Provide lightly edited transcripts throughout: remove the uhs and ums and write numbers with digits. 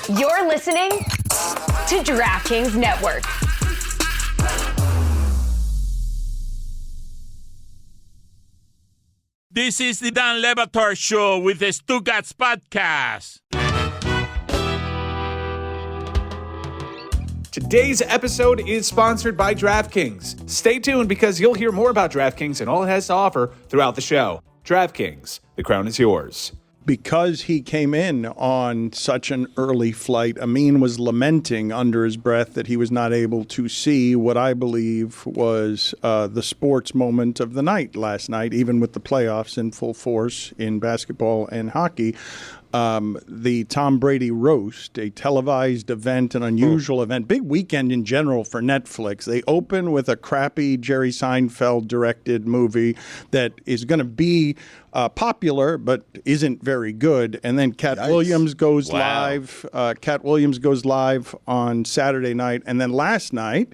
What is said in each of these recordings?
You're listening to DraftKings Network. This is the Dan Batard Show with the Stugotz podcast. Today's episode is sponsored by DraftKings. Stay tuned because you'll hear more about DraftKings and all it has to offer throughout the show. DraftKings, the crown is yours. Because he came in on such an early flight, Amin was lamenting under his breath that he was not able to see what I believe was the sports moment of the night last night, even with the playoffs in full force in basketball and hockey. The Tom Brady roast, a televised event, an unusual event, big weekend in general for Netflix. They open with a crappy Jerry Seinfeld directed movie that is going to be popular but isn't very good. And then Cat Williams goes live. Cat Williams goes live on Saturday night. And then last night,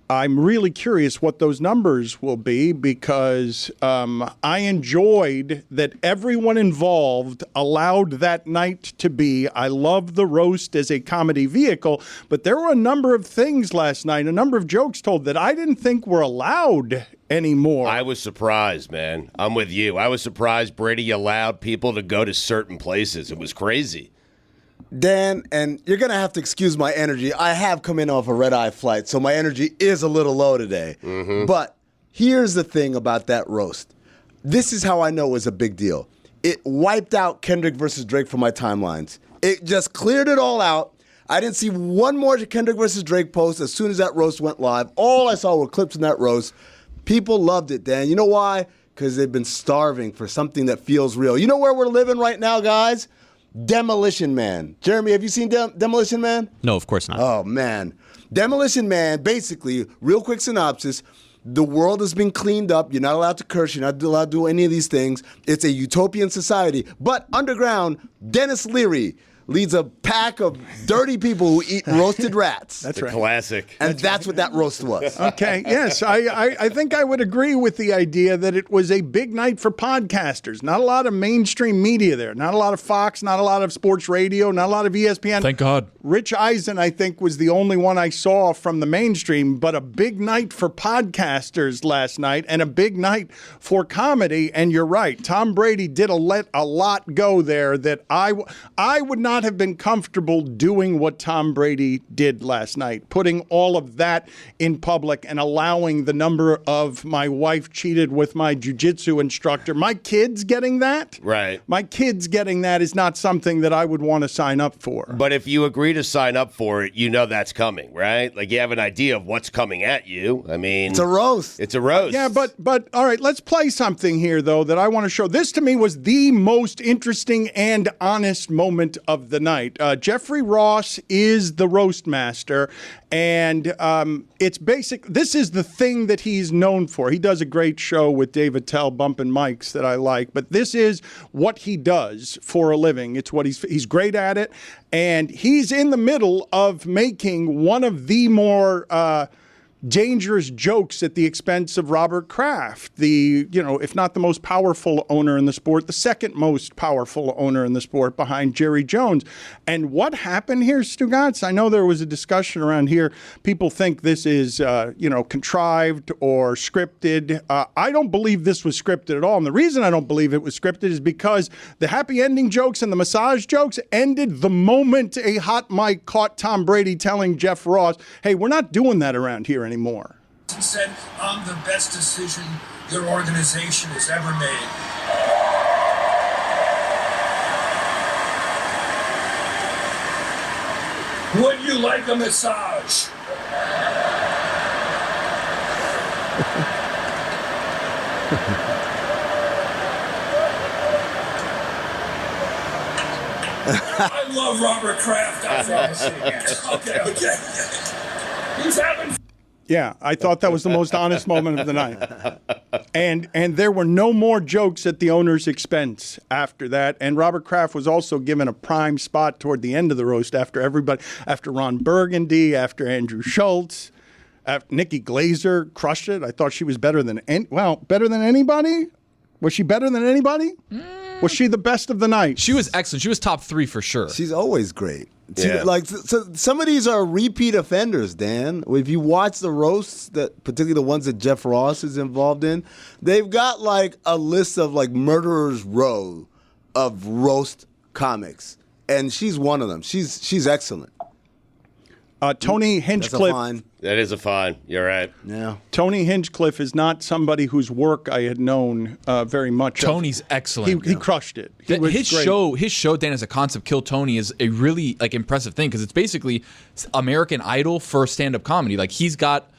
I'm really curious what those numbers will be because I enjoyed that everyone involved allowed that night to be. I love the roast as a comedy vehicle, but there were a number of things last night, a number of jokes told that I didn't think were allowed anymore. I was surprised, man. I'm with you. I was surprised Brady allowed people to go to certain places. It was crazy. Dan, and you're going to have to excuse my energy. I have come in off a red-eye flight, so my energy is a little low today. Mm-hmm. But here's the thing about that roast. This is how I know it was a big deal. It wiped out Kendrick versus Drake from my timelines. It just cleared it all out. I didn't see one more Kendrick versus Drake post as soon as that roast went live. All I saw were clips in that roast. People loved it, Dan. You know why? Because they've been starving for something that feels real. You know where we're living right now, guys? Demolition Man. Jeremy, have you seen Demolition Man? No, of course not. Oh, man. Demolition Man, basically, real quick synopsis, the world has been cleaned up. You're not allowed to curse. You're not allowed to do any of these things. It's a utopian society. But underground, Dennis Leary leads a pack of dirty people who eat roasted rats. That's right. Classic. And that's what that roast was. Okay, yes. I think I would agree with the idea that it was a big night for podcasters. Not a lot of mainstream media there. Not a lot of Fox, not a lot of sports radio, not a lot of ESPN. Thank God. Rich Eisen, I think, was the only one I saw from the mainstream, but a big night for podcasters last night and a big night for comedy. And you're right. Tom Brady did let a lot go there that I would not have been comfortable doing what Tom Brady did last night, putting all of that in public and allowing the number of my wife cheated with my jiu-jitsu instructor. My kids getting that? Right. My kids getting that is not something that I would want to sign up for. But if you agree to sign up for it, you know that's coming, right? Like you have an idea of what's coming at you. I mean, it's a roast. It's a roast. Yeah, but all right, let's play something here, though, that I want to show. This, to me, was the most interesting and honest moment of the night. Jeffrey Ross is the roast master, and it's basic. This is the thing that he's known for. He does a great show with David Tell, Bumpin' Mics, that I like, but this is what he does for a living. It's what he's great at it, and he's in the middle of making one of the more dangerous jokes at the expense of Robert Kraft, if not the most powerful owner in the sport, the second most powerful owner in the sport behind Jerry Jones. And what happened here, Stugotz? I know there was a discussion around here. People think this is, contrived or scripted. I don't believe this was scripted at all. And the reason I don't believe it was scripted is because the happy ending jokes and the massage jokes ended the moment a hot mic caught Tom Brady telling Jeff Ross, hey, we're not doing that around here anymore. He said, I'm the best decision your organization has ever made. Would you like a massage? I love Robert Kraft. Okay. He's having. Yeah, I thought that was the most honest moment of the night. And there were no more jokes at the owner's expense after that. And Robert Kraft was also given a prime spot toward the end of the roast after everybody, after Ron Burgundy, after Andrew Schultz, after Nikki Glazer crushed it. I thought she was better than anybody? Was she better than anybody? Was she the best of the night? She was excellent. She was top 3 for sure. She's always great. Yeah. So some of these are repeat offenders, Dan. If you watch the roasts, particularly the ones that Jeff Ross is involved in, they've got like a list of like murderers row of roast comics, and she's one of them. She's excellent. Tony Hinchcliffe. That is a fine. You're right. Yeah. Tony Hinchcliffe is not somebody whose work I had known very much. Tony's excellent. He crushed it. His great. Show, Dan, as a concept, Kill Tony, is a really impressive thing because it's basically American Idol for stand-up comedy. Like, he's got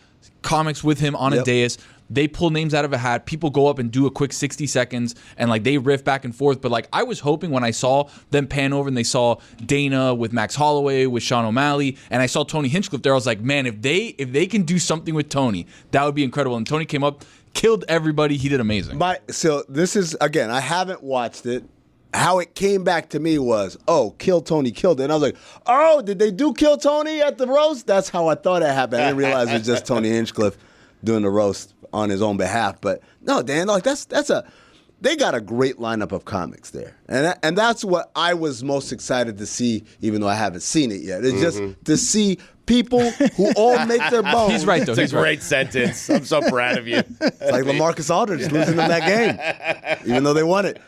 comics with him on a dais. They pull names out of a hat. People go up and do a quick 60 seconds, and they riff back and forth. But I was hoping when I saw them pan over and they saw Dana with Max Holloway, with Sean O'Malley, and I saw Tony Hinchcliffe there, I was like, man, if they can do something with Tony, that would be incredible. And Tony came up, killed everybody. He did amazing. So this is, again, I haven't watched it. How it came back to me was, Kill Tony killed it. And I was like, did they do Kill Tony at the roast? That's how I thought it happened. I didn't realize it was just Tony Hinchcliffe doing the roast on his own behalf. But no, Dan, they got a great lineup of comics there. And that's what I was most excited to see, even though I haven't seen it yet. It's just to see people who all make their bones. He's right, though. It's a great sentence. I'm so proud of you. It's like LaMarcus Aldridge losing in that game, even though they won it.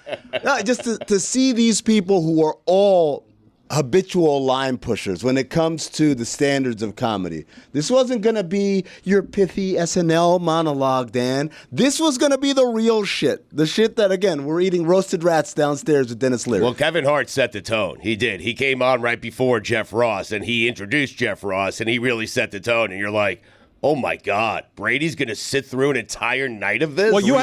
No, just to see these people who are all habitual line pushers when it comes to the standards of comedy. This wasn't going to be your pithy SNL monologue, Dan. This was going to be the real shit. The shit that, again, we're eating roasted rats downstairs with Dennis Leary. Well, Kevin Hart set the tone. He did. He came on right before Jeff Ross, and he introduced Jeff Ross, and he really set the tone. And you're like, oh my God, Brady's going to sit through an entire night of this? Well, you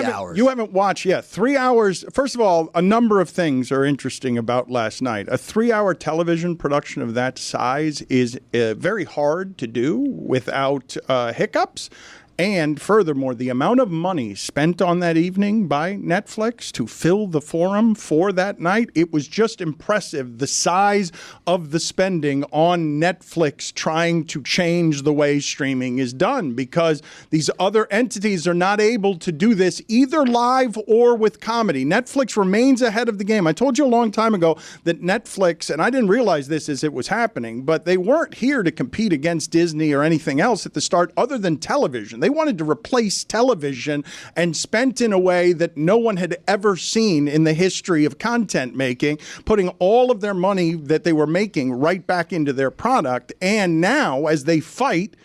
haven't watched yet. 3 hours. First of all, a number of things are interesting about last night. A 3-hour television production of that size is very hard to do without hiccups. And furthermore, the amount of money spent on that evening by Netflix to fill the forum for that night, it was just impressive. The size of the spending on Netflix trying to change the way streaming is done, because these other entities are not able to do this either live or with comedy. Netflix remains ahead of the game. I told you a long time ago that Netflix, and I didn't realize this as it was happening, but they weren't here to compete against Disney or anything else at the start other than television. They wanted to replace television, and spent in a way that no one had ever seen in the history of content making, putting all of their money that they were making right back into their product. And now, as they fight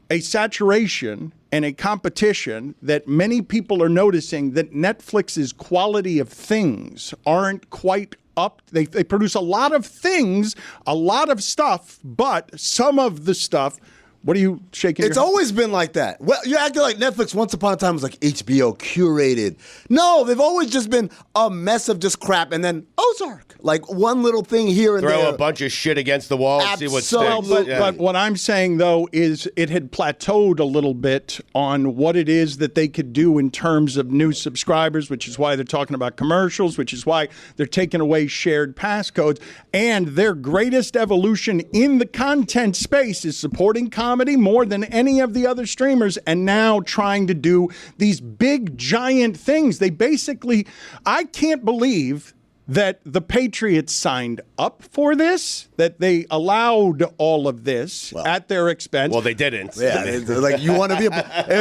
a saturation and a competition that many people are noticing, that Netflix's quality of things aren't quite up. They produce a lot of things, a lot of stuff, but some of the stuff. What are you shaking? It's always been like that. Well, you're acting like Netflix once upon a time was like HBO curated. No, they've always just been a mess of just crap, and then Ozark, like one little thing here and there. Throw a bunch of shit against the wall and see what sticks. But what I'm saying, though, is it had plateaued a little bit on what it is that they could do in terms of new subscribers, which is why they're talking about commercials, which is why they're taking away shared passcodes. And their greatest evolution in the content space is supporting comedy more than any of the other streamers, and now trying to do these big, giant things. They basically, I can't believe that the Patriots signed up for this, that they allowed all of this at their expense. Well, they didn't. Yeah, like, you want to be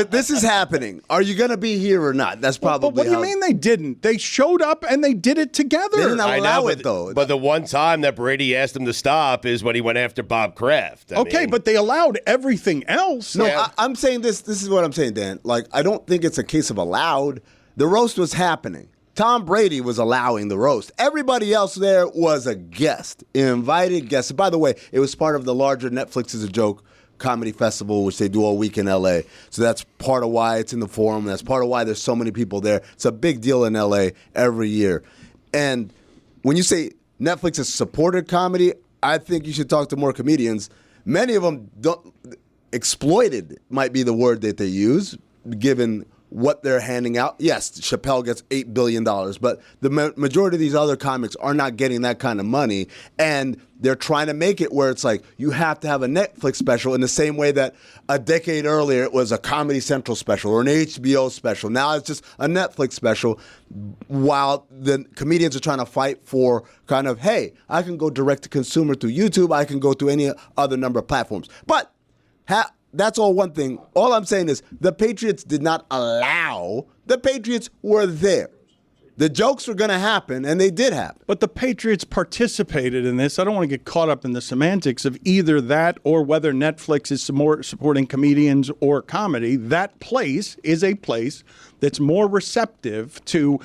this is happening. Are you going to be here or not? That's probably But what do you mean they didn't? They showed up and they did it together. They didn't allow it, though. But the one time that Brady asked him to stop is when he went after Bob Kraft. But they allowed everything else. No, I'm saying this. This is what I'm saying, Dan. Like, I don't think it's a case of allowed. The roast was happening. Tom Brady was allowing the roast. Everybody else there was a guest, an invited guest. By the way, it was part of the larger Netflix is a Joke comedy festival, which they do all week in L.A. So that's part of why it's in the forum. That's part of why there's so many people there. It's a big deal in L.A. every year. And when you say Netflix has supported comedy, I think you should talk to more comedians. Many of them exploited might be the word that they use, given what they're handing out. Yes, Chappelle gets $8 billion, but the majority of these other comics are not getting that kind of money. And they're trying to make it where it's like you have to have a Netflix special in the same way that a decade earlier it was a Comedy Central special or an HBO special. Now it's just a Netflix special, while the comedians are trying to fight for kind of, hey, I can go direct to consumer through YouTube. I can go through any other number of platforms. But that's all one thing. All I'm saying is the Patriots did not allow. The Patriots were there. The jokes were going to happen, and they did happen. But the Patriots participated in this. I don't want to get caught up in the semantics of either that or whether Netflix is supporting comedians or comedy. That place is a place that's more receptive to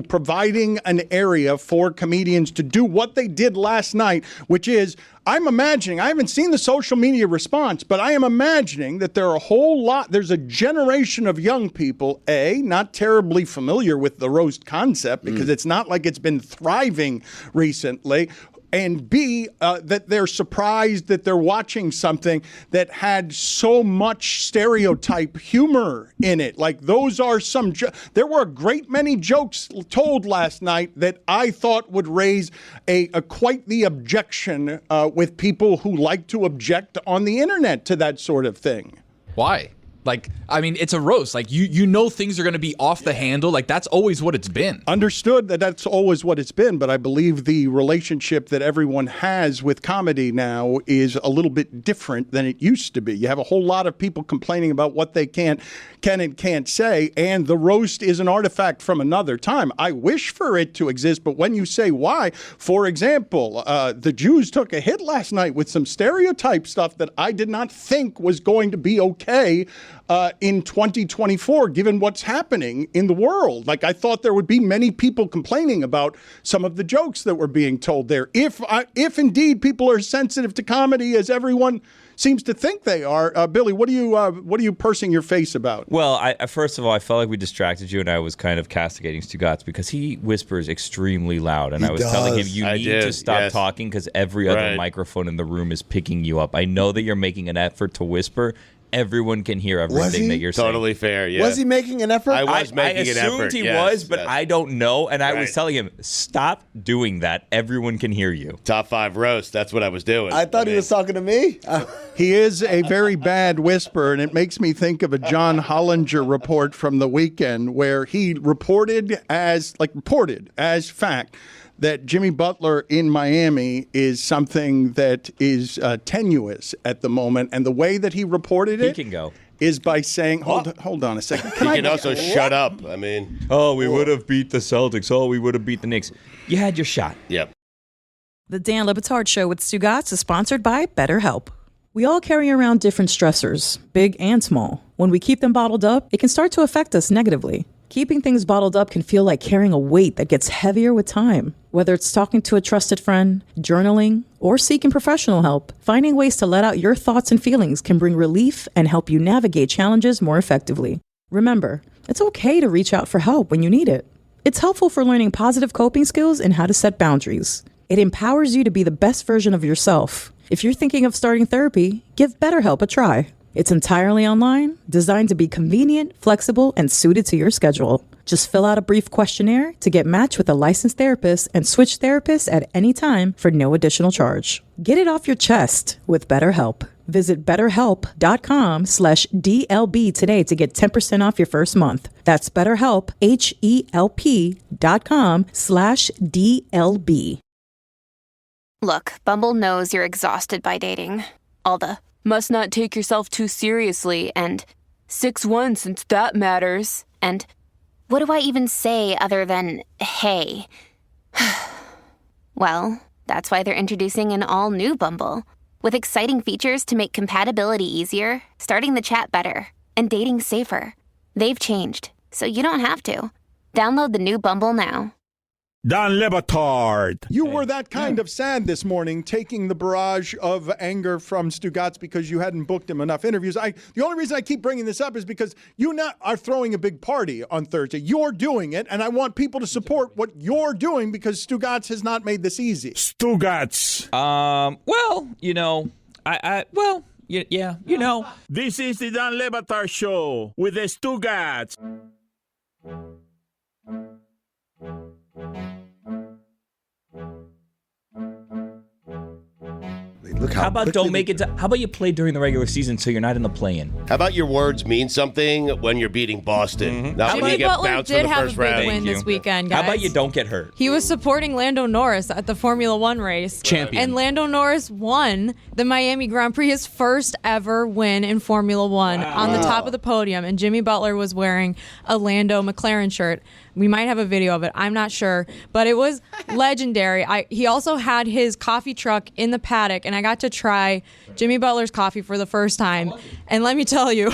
providing an area for comedians to do what they did last night, which is, I'm imagining, I haven't seen the social media response, but I am imagining that there's a generation of young people, not terribly familiar with the roast concept because it's not like it's been thriving recently, and B, that they're surprised that they're watching something that had so much stereotype humor in it. Like those are there were a great many jokes told last night that I thought would raise a quite the objection with people who like to object on the internet to that sort of thing. Why? Like, I mean, it's a roast. Like, you know things are going to be off the handle. Like, that's always what it's been. Understood that that's always what it's been, but I believe the relationship that everyone has with comedy now is a little bit different than it used to be. You have a whole lot of people complaining about what they can and can't say, and the roast is an artifact from another time. I wish for it to exist, but when you say why, for example, the Jews took a hit last night with some stereotype stuff that I did not think was going to be okay in 2024, given what's happening in the world. Like, I thought there would be many people complaining about some of the jokes that were being told there. If indeed people are sensitive to comedy, as everyone seems to think they are, Billy, what are you pursing your face about? Well, first of all, I felt like we distracted you, and I was kind of castigating Stugotz because he whispers extremely loud, and I was telling him you need to stop talking because every other microphone in the room is picking you up. I know that you're making an effort to whisper. Everyone can hear everything that you're saying. Totally fair, yeah. Was he making an effort? I was making an effort. I assumed he was, but I don't know. And I was telling him, stop doing that. Everyone can hear you. Top 5 roast. That's what I was doing. I thought he was talking to me. He is a very bad whisperer, and it makes me think of a John Hollinger report from the weekend where he reported as fact that Jimmy Butler in Miami is something that is tenuous at the moment. And the way that he reported it is by saying, hold on a second. He can also shut up. I mean. Oh, we would have beat the Celtics. Oh, we would have beat the Knicks. You had your shot. Yep. The Dan Le Batard Show with Stugotz is sponsored by BetterHelp. We all carry around different stressors, big and small. When we keep them bottled up, it can start to affect us negatively. Keeping things bottled up can feel like carrying a weight that gets heavier with time. Whether it's talking to a trusted friend, journaling, or seeking professional help, finding ways to let out your thoughts and feelings can bring relief and help you navigate challenges more effectively. Remember, it's okay to reach out for help when you need it. It's helpful for learning positive coping skills and how to set boundaries. It empowers you to be the best version of yourself. If you're thinking of starting therapy, give BetterHelp a try. It's entirely online, designed to be convenient, flexible, and suited to your schedule. Just fill out a brief questionnaire to get matched with a licensed therapist and switch therapists at any time for no additional charge. Get it off your chest with BetterHelp. Visit BetterHelp.com/DLB today to get 10% off your first month. That's BetterHelp, HELP.com/DLB. Look, Bumble knows you're exhausted by dating. All the must not take yourself too seriously, and 6'1" since that matters, and what do I even say other than, hey? Well, that's why they're introducing an all-new Bumble, with exciting features to make compatibility easier, starting the chat better, and dating safer. They've changed, so you don't have to. Download the new Bumble now. Dan Le Batard. You were that kind of sad this morning, taking the barrage of anger from Stugotz because you hadn't booked him enough interviews. The only reason I keep bringing this up is because you are throwing a big party on Thursday. You're doing it, and I want people to support what you're doing because Stugotz has not made this easy. Stugotz. Well, you know, Yeah, you know. This is the Dan Le Batard Show with the Stugotz. Look how about don't make it to, how about you play during the regular season so you're not in the play-in? How about your words mean something when you're beating Boston? Not when Jimmy you get Butler bounced did for the have first a big round. win this weekend, guys. How about you don't get hurt? He was supporting Lando Norris at the Formula One race. Champion. And Lando Norris won the Miami Grand Prix, his first ever win in Formula One, on the top of the podium. And Jimmy Butler was wearing a Lando McLaren shirt. We might have a video of it. I'm not sure. But it was legendary. He also had his coffee truck in the paddock, and I got to try Jimmy Butler's coffee for the first time. And let me tell you,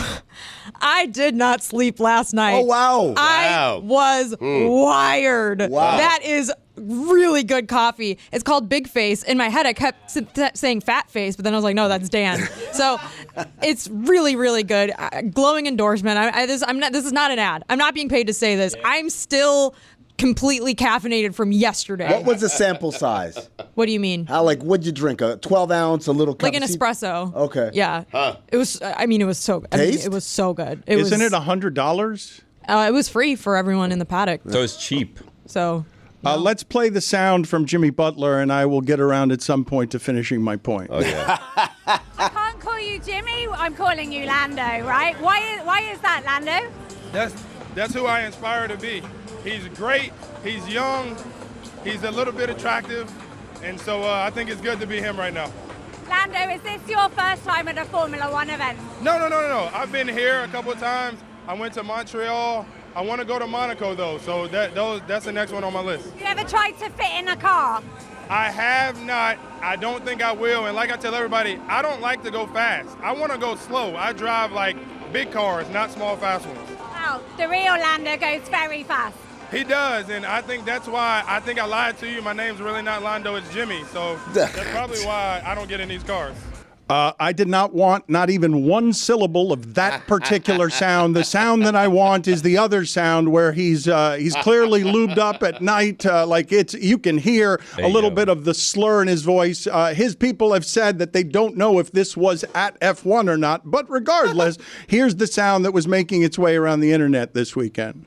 I did not sleep last night. Oh, wow. I was wired. Wow. That is really good coffee. It's called Big Face. In my head, I kept saying Fat Face, but then I was like, no, that's Dan. So it's really, really good. Glowing endorsement. This is not an ad. I'm not being paid to say this. I'm still completely caffeinated from yesterday. What was the sample size? What do you mean? What'd you drink? A 12 ounce, a little cup? Like an espresso. Okay. Yeah. It was. It was so. It was so good. Isn't it $100? It was free for everyone in the paddock. So it's cheap. So. Let's play the sound from Jimmy Butler, and I will get around at some point to finishing my point. Oh, yeah. I can't call you Jimmy. I'm calling you Lando, right? Why is that, Lando? That's who I aspire to be. He's great. He's young. He's a little bit attractive. And so I think it's good to be him right now. Lando, is this your first time at a Formula One event? No. I've been here a couple of times. I went to Montreal. I want to go to Monaco, though, so that's the next one on my list. You ever tried to fit in a car? I have not. I don't think I will. And like I tell everybody, I don't like to go fast. I want to go slow. I drive like big cars, not small, fast ones. Wow, the real Lando goes very fast. He does, and I think that's why I think I lied to you. My name's really not Lando, it's Jimmy. So that's probably why I don't get in these cars. I did not want not even one syllable of that particular sound. The sound that I want is the other sound where he's clearly lubed up at night. You can hear a little bit of the slur in his voice. His people have said that they don't know if this was at F1 or not. But regardless, here's the sound that was making its way around the internet this weekend.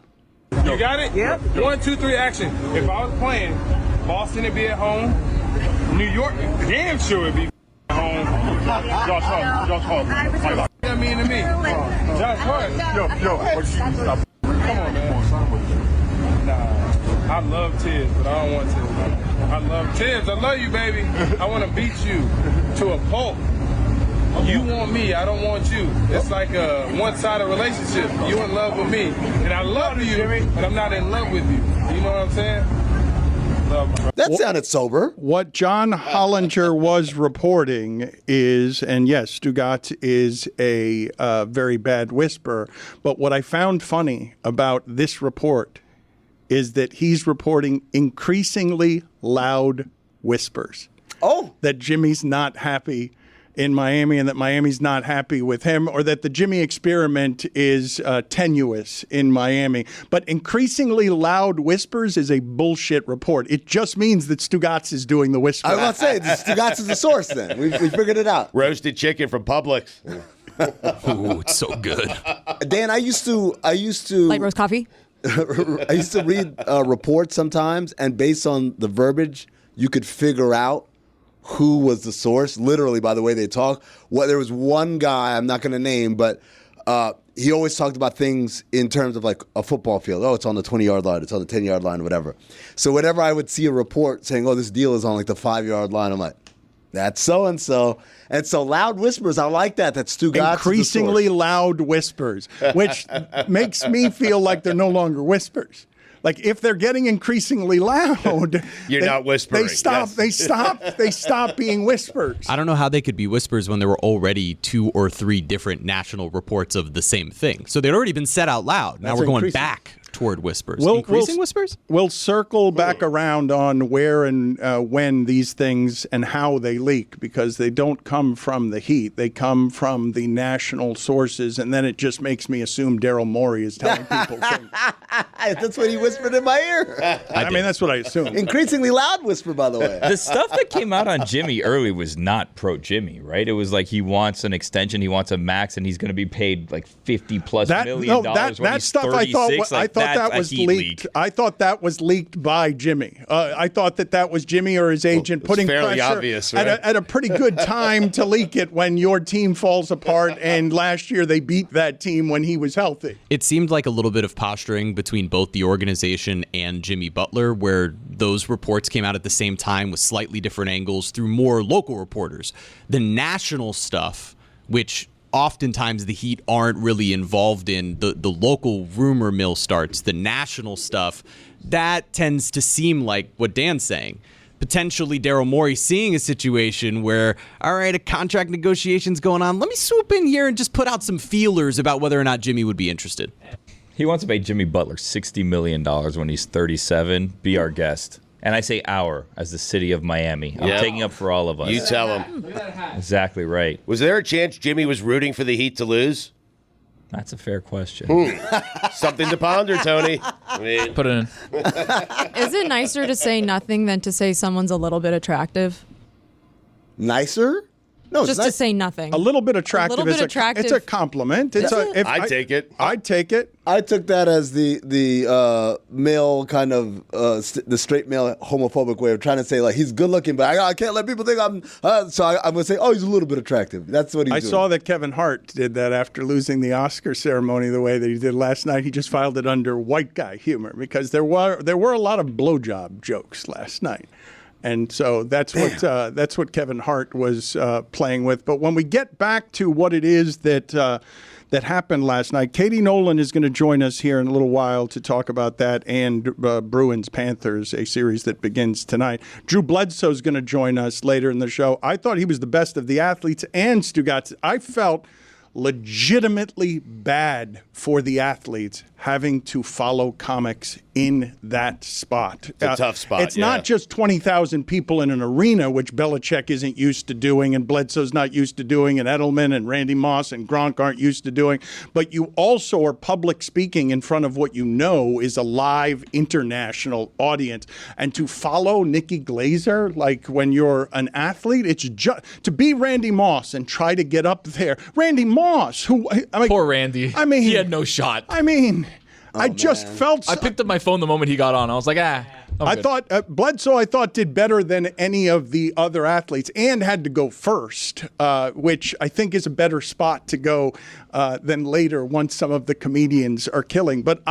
You got it? Yep. 1, 2, 3, action. If I was playing, Boston would be at home. New York, damn sure would be home. Josh Hart. What that mean to me? Josh Hart. Yo. Stop. Come on, man. Nah. I love Tibbs, but I don't want Tibbs. I love Tibbs. I love you, baby. I want to beat you to a pulp. You want me, I don't want you. It's like a one-sided relationship. You in love with me, and I love you, but I'm not in love with you. You know what I'm saying? That sounded sober. What John Hollinger was reporting is, and yes, Stugotz is a very bad whisperer, but what I found funny about this report is that he's reporting increasingly loud whispers. Oh. That Jimmy's not happy in Miami and that Miami's not happy with him, or that the Jimmy experiment is tenuous in Miami. But increasingly loud whispers is a bullshit report. It just means that Stugotz is doing the whispering. I was about to say, Stugotz is the source then. We figured it out. Roasted chicken from Publix. Ooh, it's so good. Dan, I used to Light roast coffee? I used to read reports sometimes, and based on the verbiage, you could figure out who was the source, literally by the way they talk. There was one guy, I'm not going to name, but he always talked about things in terms of like a football field. Oh, it's on the 20-yard line, it's on the 10-yard line, whatever. So whenever I would see a report saying, oh, this deal is on like the 5-yard line, I'm like, that's so-and-so. And so loud whispers, I like that. That's Stugotz. Increasingly loud whispers, which makes me feel like they're no longer whispers. Like if they're getting increasingly loud, you're not whispering. They stop being whispers. I don't know how they could be whispers when there were already 2 or 3 different national reports of the same thing. So they'd already been said out loud. Now we're going back toward whispers. Increasing whispers? We'll circle back around on where and when these things and how they leak, because they don't come from the Heat. They come from the national sources, and then it just makes me assume Daryl Morey is telling people things. That's what he whispered in my ear. I mean, that's what I assume. Increasingly loud whisper, by the way. The stuff that came out on Jimmy early was not pro Jimmy, right? It was like he wants an extension, he wants a max, and he's going to be paid like $50+ million when he's stuff 36. I thought that was leaked. I thought that was leaked by Jimmy. I thought that was Jimmy or his agent putting pressure obvious, right? at a pretty good time to leak it when your team falls apart. And last year they beat that team when he was healthy. It seemed like a little bit of posturing between both the organization and Jimmy Butler, where those reports came out at the same time with slightly different angles through more local reporters. The national stuff, which oftentimes the Heat aren't really involved in, the local rumor mill starts. The national stuff, that tends to seem like what Dan's saying. Potentially Daryl Morey seeing a situation where, all right, a contract negotiation's going on. Let me swoop in here and just put out some feelers about whether or not Jimmy would be interested. He wants to pay Jimmy Butler $60 million when he's 37. Be our guest. And I say our, as the city of Miami. I'm taking up for all of us. You tell him. Exactly right. Was there a chance Jimmy was rooting for the Heat to lose? That's a fair question. Something to ponder, Tony. I mean, Put it in. Is it nicer to say nothing than to say someone's a little bit attractive? Nicer? No, just to say nothing. A little bit attractive. It's a compliment. I take it. I'd take it. I took that as the male kind of the straight male homophobic way of trying to say like he's good looking, but I can't let people think I'm. So I'm gonna say, oh, he's a little bit attractive. That's what he's doing. I saw that Kevin Hart did that after losing the Oscar ceremony the way that he did last night. He just filed it under white guy humor because there were a lot of blowjob jokes last night. And so that's what Kevin Hart was playing with. But when we get back to what it is that happened last night, Katie Nolan is going to join us here in a little while to talk about that and Bruins Panthers, a series that begins tonight. Drew Bledsoe is going to join us later in the show. I thought he was the best of the athletes, and Stugotz, I felt legitimately bad for the athletes having to follow comics in that spot. It's a tough spot. It's not just 20,000 people in an arena, which Belichick isn't used to doing, and Bledsoe's not used to doing, and Edelman and Randy Moss and Gronk aren't used to doing. But you also are public speaking in front of what you know is a live international audience. And to follow Nikki Glaser, like when you're an athlete, it's just to be Randy Moss and try to get up there. Randy Moss, poor Randy. I mean, he had no shot. I mean, I just felt. I picked up my phone the moment he got on. I was like, I thought Bledsoe, did better than any of the other athletes and had to go first, which I think is a better spot to go than later once some of the comedians are killing. But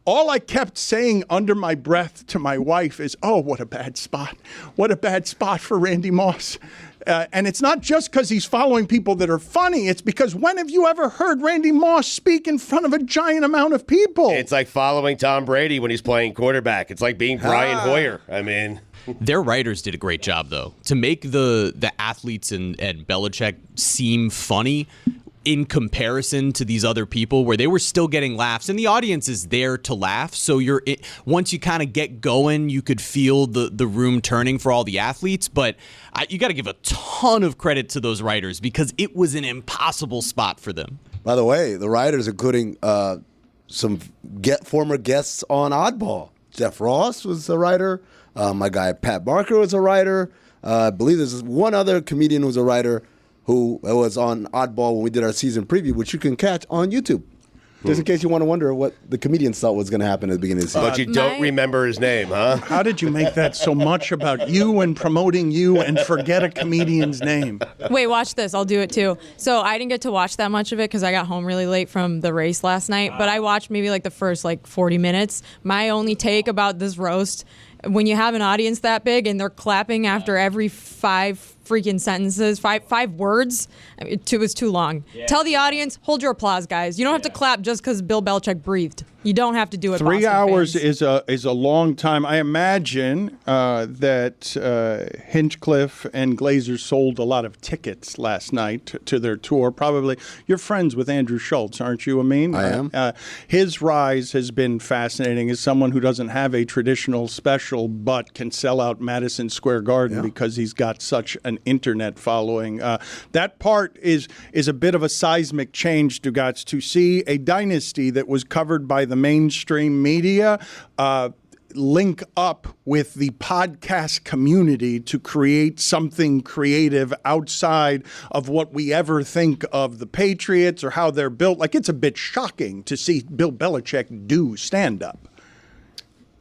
all I kept saying under my breath to my wife is, oh, what a bad spot. What a bad spot for Randy Moss. And it's not just because he's following people that are funny. It's because when have you ever heard Randy Moss speak in front of a giant amount of people? It's like following Tom Brady when he's playing quarterback. It's like being Brian Hoyer. I mean, their writers did a great job, though, to make the athletes and Belichick seem funny in comparison to these other people where they were still getting laughs and the audience is there to laugh. So once you kind of get going, you could feel the room turning for all the athletes. But you got to give a ton of credit to those writers because it was an impossible spot for them. By the way, the writers, including some former guests on Oddball. Jeff Ross was a writer. My guy Pat Barker was a writer. I believe there's one other comedian who was a writer who was on Oddball when we did our season preview, which you can catch on YouTube. Just in case you want to wonder what the comedians thought was going to happen at the beginning of the season. But you don't remember his name, huh? How did you make that so much about you and promoting you and forget a comedian's name? Wait, watch this. I'll do it too. So I didn't get to watch that much of it because I got home really late from the race last night. But I watched maybe like the first 40 minutes. My only take about this roast, when you have an audience that big and they're clapping after every 5 freaking sentences, five words. I mean, it was too long. Yeah. Tell the audience, hold your applause, guys. You don't have to clap just because Bill Belichick breathed. You don't have to do it. 3 hours fans. is a long time. I imagine that Hinchcliffe and Glazer sold a lot of tickets last night to their tour. Probably you're friends with Andrew Schultz, aren't you, Amin? I am. His rise has been fascinating as someone who doesn't have a traditional special but can sell out Madison Square Garden because he's got such an internet following. That part is a bit of a seismic change, Stugotz, to see a dynasty that was covered by the mainstream media link up with the podcast community to create something creative outside of what we ever think of the Patriots or how they're built. Like, it's a bit shocking to see Bill Belichick do stand-up.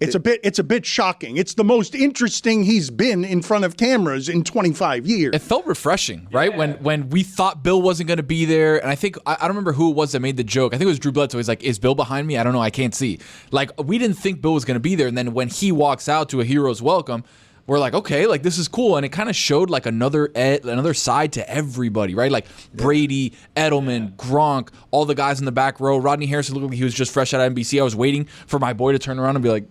It's a bit shocking. It's the most interesting he's been in front of cameras in 25 years. It felt refreshing, right? Yeah. When we thought Bill wasn't going to be there, and I think I don't remember who it was that made the joke. I think it was Drew Bledsoe. He's like, "Is Bill behind me? I don't know. I can't see." Like, we didn't think Bill was going to be there, and then when he walks out to a hero's welcome, we're like, okay, like this is cool, and it kind of showed like another side to everybody, right? Like Brady, Edelman, Gronk, all the guys in the back row. Rodney Harrison looked like he was just fresh out of NBC. I was waiting for my boy to turn around and be like.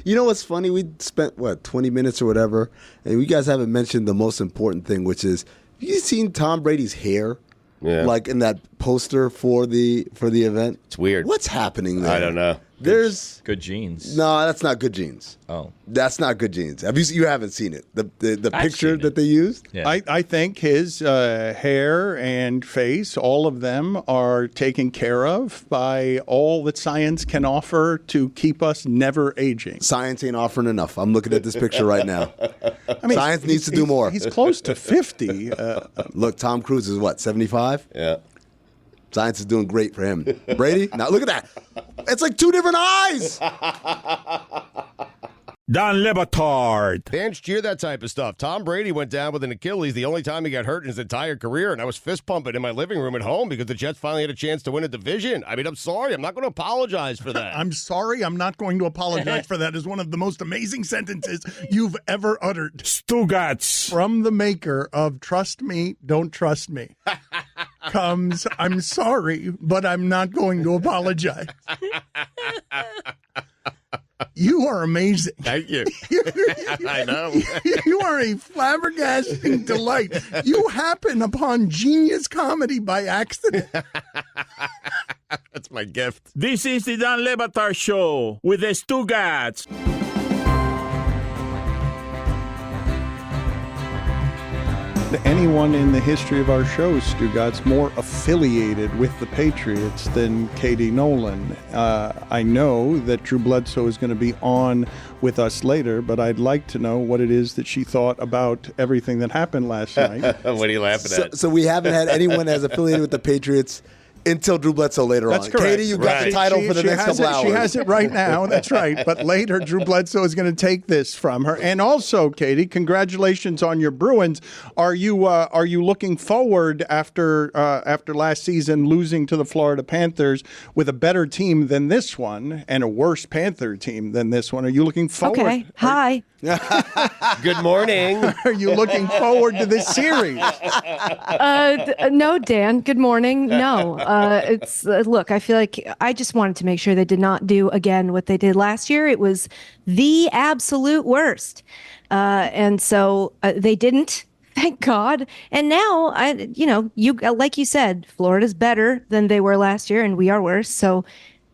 You know what's funny? We spent 20 minutes or whatever, and you guys haven't mentioned the most important thing, which is, have you seen Tom Brady's hair? Yeah. Like in that poster for the event? It's weird. What's happening there? I don't know. There's good genes. No, that's not good genes. Oh, that's not good genes. You haven't seen it? The picture that they used. Yeah. I think his hair and face, all of them, are taken care of by all that science can offer to keep us never aging. Science ain't offering enough. I'm looking at this picture right now. I mean, science needs to do more. He's close to 50. Look, Tom Cruise is what, 75? Yeah. Science is doing great for him. Brady, now look at that. It's like two different eyes. Don Le Batard. Fans cheer that type of stuff. Tom Brady went down with an Achilles the only time he got hurt in his entire career, and I was fist pumping in my living room at home because the Jets finally had a chance to win a division. I mean, I'm sorry. I'm not going to apologize for that. I'm sorry. I'm not going to apologize for that. Is one of the most amazing sentences you've ever uttered. Stugotz. From the maker of Trust Me, Don't Trust Me comes, I'm sorry, but I'm not going to apologize. You are amazing. Thank you. I know. You are a flabbergasting delight. You happen upon genius comedy by accident. That's my gift. This is the Don Le Batard Show with the Stugotz. Anyone in the history of our show, Stugotz, more affiliated with the Patriots than Katie Nolan. I know that Drew Bledsoe is going to be on with us later, but I'd like to know what it is that she thought about everything that happened last night. What are you laughing at? So we haven't had anyone as affiliated with the Patriots until Drew Bledsoe later That's on. Correct. Katie, you got the title for the next couple hours. She has it right now. That's right. But later, Drew Bledsoe is going to take this from her. And also, Katie, congratulations on your Bruins. Are you looking forward after last season losing to the Florida Panthers with a better team than this one and a worse Panther team than this one? Are you looking forward? Okay. Hi. Good morning. Are you looking forward to this series? No, Dan. Good morning. No. It's look, I feel like I just wanted to make sure they did not do again what they did last year. It was the absolute worst. And so they didn't, thank God. And now, you like you said, Florida's better than they were last year and we are worse. So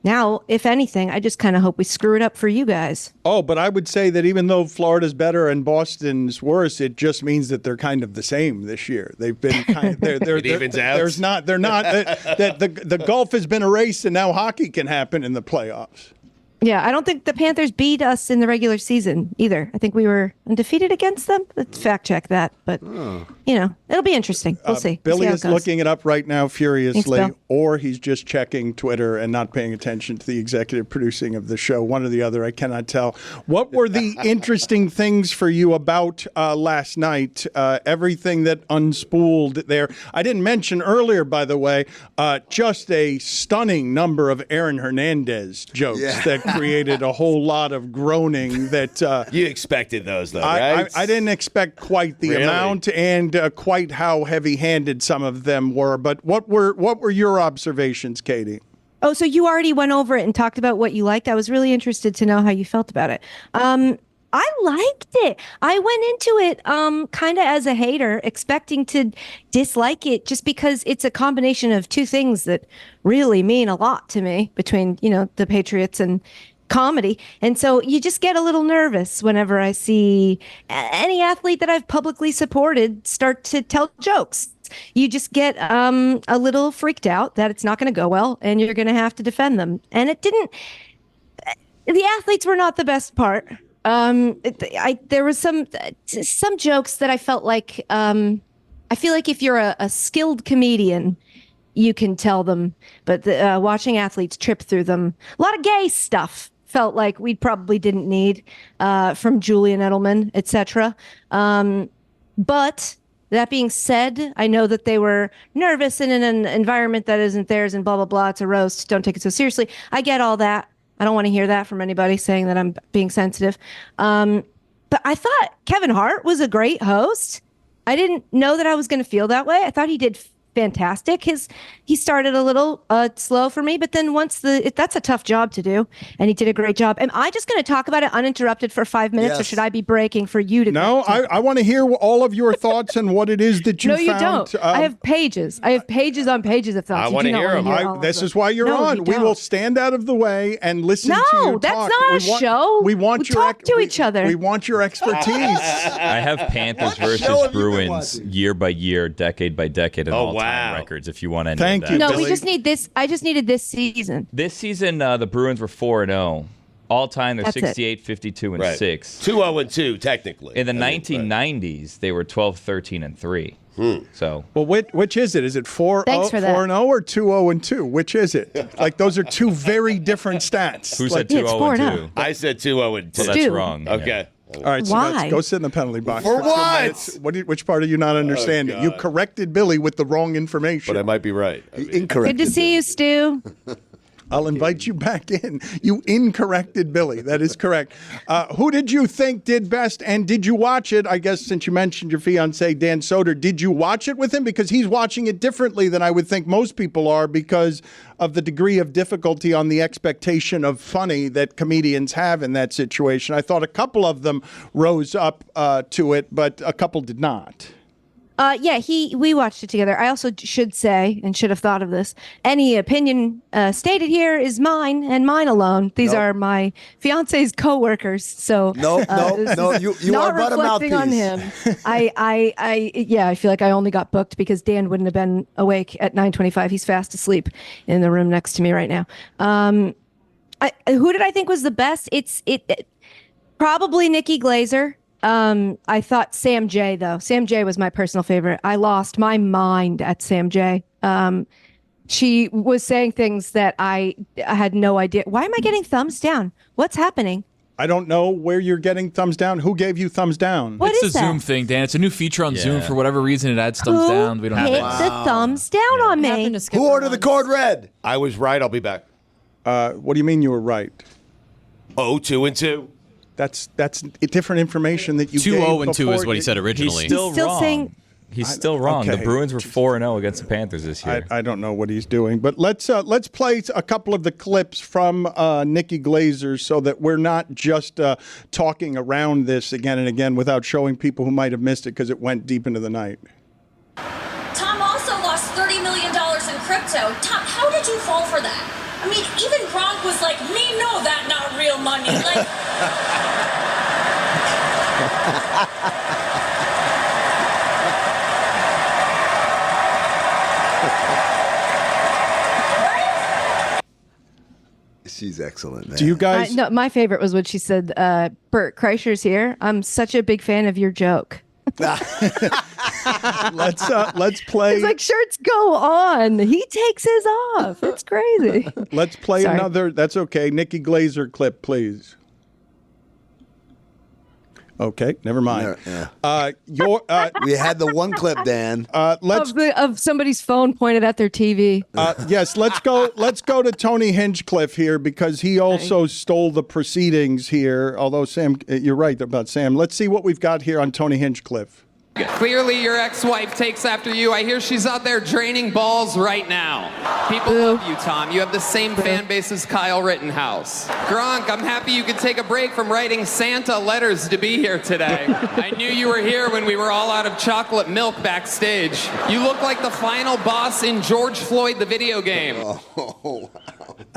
now, if anything, I just kind of hope we screw it up for you guys. Oh, but I would say that even though Florida's better and Boston's worse, it just means that they're kind of the same this year. They've been kind of it evens out. The gulf has been erased, and now hockey can happen in the playoffs. Yeah, I don't think the Panthers beat us in the regular season either. I think we were undefeated against them. Let's fact check that. But, it'll be interesting. We'll see. Billy is looking it up right now furiously, Thanks, or he's just checking Twitter and not paying attention to the executive producing of the show. One or the other, I cannot tell. What were the interesting things for you about last night? Everything that unspooled there. I didn't mention earlier, by the way, just a stunning number of Aaron Hernandez jokes that created a whole lot of groaning that you expected those, though, right? I didn't expect quite the amount and quite how heavy-handed some of them were. But what were your observations, Katie? Oh, so you already went over it and talked about what you liked. I was really interested to know how you felt about it. I liked it. I went into it kind of as a hater, expecting to dislike it just because it's a combination of two things that really mean a lot to me between, the Patriots and comedy. And so you just get a little nervous whenever I see any athlete that I've publicly supported start to tell jokes. You just get a little freaked out that it's not going to go well and you're going to have to defend them. And it didn't. The athletes were not the best part. There was some jokes that I felt like I feel like if you're a skilled comedian, you can tell them, but watching athletes trip through them, a lot of gay stuff felt like we probably didn't need from Julian Edelman, etc. But that being said, I know that they were nervous in an environment that isn't theirs and blah, blah, blah. It's a roast. Don't take it so seriously. I get all that. I don't want to hear that from anybody saying that I'm being sensitive. But I thought Kevin Hart was a great host. I didn't know that I was going to feel that way. I thought he did fantastic. He started a little slow for me, but then that's a tough job to do, and he did a great job. Am I just going to talk about it uninterrupted for 5 minutes, or should I be breaking for you to? No, I want to hear all of your thoughts and what it is that you found. No, you don't. I have pages. I have pages on pages of thoughts. I want to hear them. This is why you're on. We will stand out of the way and listen to you talk. No, that's not a show. We talk to each other. We want your expertise. I have Panthers versus Bruins year by year, decade by decade, and all-time records. If you want any Thank of that. you. No, Billy. we just need this. I just needed this season. This season, the Bruins were 4-0. All time, they're That's 68, 52, and 6. 2-0-2, technically. In the 1990s, they were 12, 13, and 3. So, well, which is it? Is it 4-0 or 2-0-2? Which is it? Like those are two very different stats. Who said 2-0-2? I said 2-0-2. Well, that's wrong. Okay. All right, so let's go sit in the penalty box. For what? 2 minutes. Which part are you not understanding? You corrected Billy with the wrong information. But I might be right. Incorrect. Good to see you, Stu. I'll invite you back in. You incorrected Billy. That is correct. Who did you think did best, and did you watch it? I guess since you mentioned your fiancé, Dan Soder, did you watch it with him? Because he's watching it differently than I would think most people are because of the degree of difficulty on the expectation of funny that comedians have in that situation. I thought a couple of them rose up to it, but a couple did not. Yeah, we watched it together. I also should say, and should have thought of this, any opinion stated here is mine and mine alone. These are my fiance's coworkers. So no, you are but a mouthpiece. On him. I feel like I only got booked because Dan wouldn't have been awake at 9:25. He's fast asleep in the room next to me right now. Who did I think was the best? It probably Nikki Glazer. I thought Sam J, though. Sam J was my personal favorite. I lost my mind at Sam J. She was saying things that I had no idea. Why am I getting thumbs down? What's happening? I don't know where you're getting thumbs down. Who gave you thumbs down? What it's is a that? Zoom thing, Dan. It's a new feature on Zoom. For whatever reason, it adds thumbs down. We don't have hit it. the thumbs down on me? Who ordered the code red? I was right. I'll be back. What do you mean you were right? 2-2. That's different information that you 2-0-2 is what he said originally. He's still wrong. saying. He's still wrong. Okay. The Bruins were 4-0 against the Panthers this year. I don't know what he's doing, but let's play a couple of the clips from Nikki Glazer so that we're not just talking around this again and again without showing people who might have missed it because it went deep into the night. Tom also lost $30 million in crypto. Tom, how did you fall for that? I mean, even Gronk was like, me know that not real money. Like. She's excellent, man. Do you guys? No, my favorite was when she said, Bert Kreischer's here. I'm such a big fan of your joke. Let's play. It's like shirts go on. He takes his off. It's crazy. Let's play another. That's okay. Nikki Glazer clip, please. Okay, never mind. We had the one clip, Dan. Of somebody's phone pointed at their TV. Yes, let's go to Tony Hinchcliffe here because he also stole the proceedings here. Although Sam, you're right about Sam. Let's see what we've got here on Tony Hinchcliffe. Clearly, your ex-wife takes after you. I hear she's out there draining balls right now. People love you, Tom. You have the same fan base as Kyle Rittenhouse. Gronk, I'm happy you could take a break from writing Santa letters to be here today. I knew you were here when we were all out of chocolate milk backstage. You look like the final boss in George Floyd, the video game.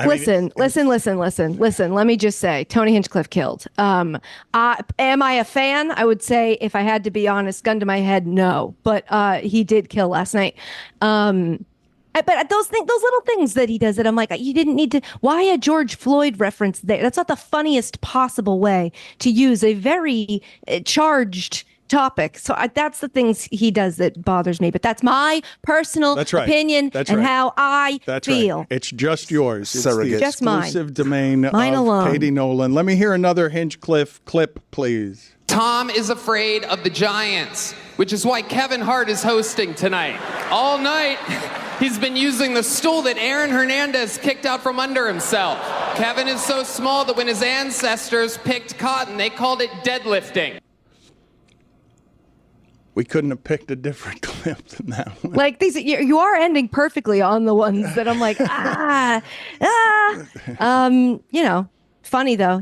Listen. Let me just say, Tony Hinchcliffe killed. Am I a fan? I would say, if I had to be honest, gun to my head, no. But he did kill last night. But those little things that he does that I'm like, you didn't need to. Why a George Floyd reference there? That's not the funniest possible way to use a very charged topic. So that's the things he does that bothers me. But that's my personal opinion how I feel. Right. It's just yours. It's the just exclusive domain mine of alone. Katie Nolan. Let me hear another Hinchcliffe clip, please. Tom is afraid of the Giants, which is why Kevin Hart is hosting tonight. All night, he's been using the stool that Aaron Hernandez kicked out from under himself. Kevin is so small that when his ancestors picked cotton, they called it deadlifting. We couldn't have picked a different clip than that one. Like these, you are ending perfectly on the ones that I'm like, funny though.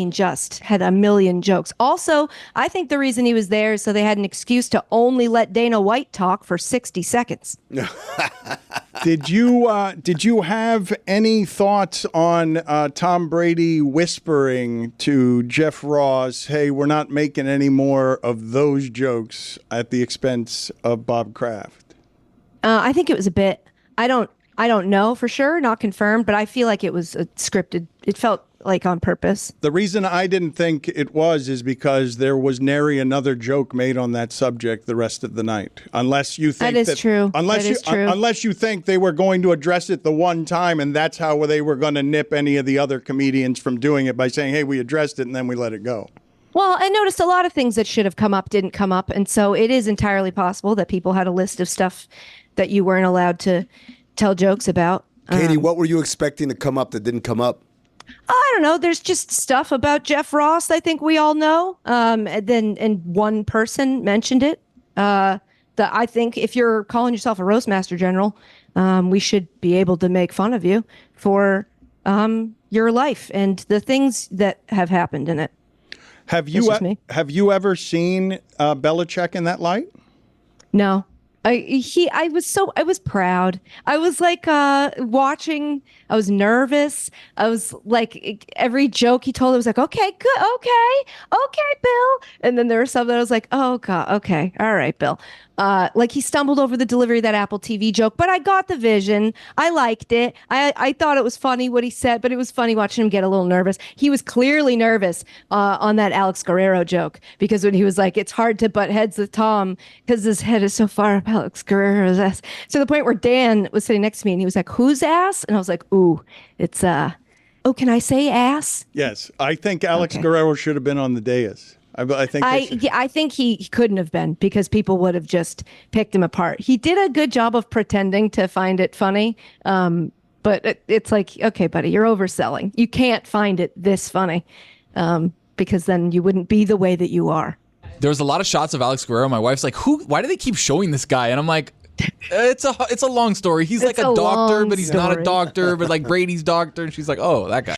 Just had a million jokes. Also, I think the reason he was there is so they had an excuse to only let Dana White talk for 60 seconds. Did you have any thoughts on Tom Brady whispering to Jeff Ross, "Hey, we're not making any more of those jokes at the expense of Bob Kraft"? I think it was a bit. I don't know for sure, not confirmed, but I feel like it was scripted. It felt like on purpose. The reason I didn't think it was is because there was nary another joke made on that subject the rest of the night. Unless you think that is true. Unless you think they were going to address it the one time and that's how they were going to nip any of the other comedians from doing it by saying, "Hey, we addressed it," and then we let it go. Well, I noticed a lot of things that should have come up didn't come up, and so it is entirely possible that people had a list of stuff that you weren't allowed to tell jokes about. Katie, what were you expecting to come up that didn't come up? I don't know. There's just stuff about Jeff Ross I think we all know. And one person mentioned it. I think if you're calling yourself a roast master general, we should be able to make fun of you for your life and the things that have happened in it. Have you ever seen Belichick in that light? No. I was proud. I was like watching. I was nervous. I was like, every joke he told, I was like, okay, good, okay, Bill. And then there was some that I was like, oh God, okay, all right, Bill. Like he stumbled over the delivery of that Apple TV joke, but I got the vision. I liked it. I thought it was funny what he said, but it was funny watching him get a little nervous. He was clearly nervous on that Alex Guerrero joke because when he was like, it's hard to butt heads with Tom because his head is so far up Alex Guerrero's ass. To the point where Dan was sitting next to me and he was like, whose ass? And I was like, ooh, it's oh, can I say ass? Yes, I think Alex Guerrero should have been on the dais. I think he couldn't have been because people would have just picked him apart. He did a good job of pretending to find it funny, but it's like, okay, buddy, you're overselling. You can't find it this funny because then you wouldn't be the way that you are. There was a lot of shots of Alex Guerrero. My wife's like, why do they keep showing this guy? And I'm like, it's a long story. He's like a doctor, but he's not a doctor, but like Brady's doctor. And she's like, oh, that guy.